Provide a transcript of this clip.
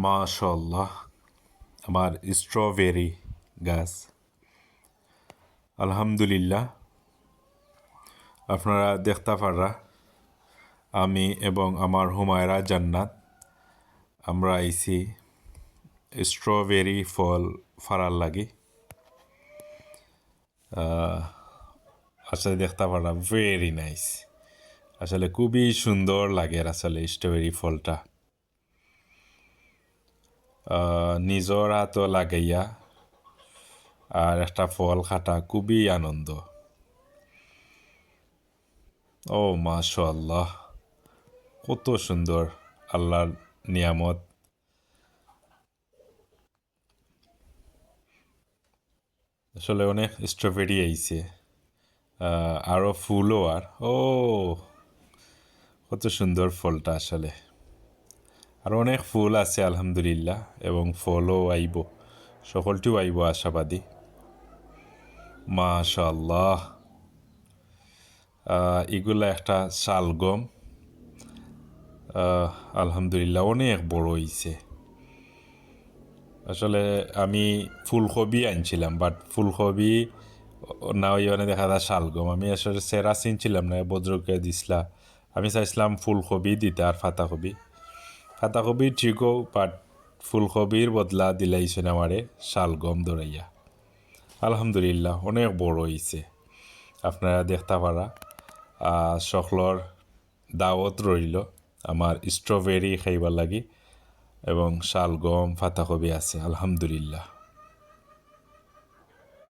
মাশাআল্লাহ, আমার স্ট্রবেরি গাছ। আলহামদুলিল্লাহ, আপনারা দেখতে পারা আমি এবং আমার হুমায়রা জান্নাত আমরা আইছি স্ট্রবেরি ফল ফারার লাগি। আসলে দেখতে পারা ভেরি নাইস, আসলে খুবই সুন্দর লাগে আসলে স্ট্রবেরি ফলটা। নিজর হাতও লাগাইয়া আর একটা ফল খাটা খুবই আনন্দ। ও মাশাআল্লাহ, কত সুন্দর আল্লাহর নিয়ামত। আসলে অনেক স্ট্রবেরি আইছে, আরও ফুলও ও কত সুন্দর ফলটা আসলে। আর অনেক ফুল আছে আলহামদুলিল্লাহ, এবং ফলও আইব, সকলটিও আইব আশাবাদী। মাশাআল্লাহ, এগুলা একটা শালগম, আলহামদুলিল্লাহ অনেক বড় হইছে। আসলে আমি ফুলকপি আনছিলাম, বাট ফুলকপি না ওইখানে দেখা যায় শালগম। আমি আসলে সেরা চিনছিলাম না, বজ্রকে দিছিলা। আমি চাইছিলাম ফুলকপি দিতে আর ফাতাকপি ঠিকও, বাট ফুলকপির বদলা দিলাইছেন আমারে শালগম দৌড়াইয়া। আলহামদুলিল্লাহ অনেক বড় হয়েছে, আপনারা দেখতে পারা। সকলর দাওয়াত রইল আমার স্ট্রবেরি খাইবার লাগি, এবং শালগম ফাতাকপি আছে আলহামদুলিল্লাহ।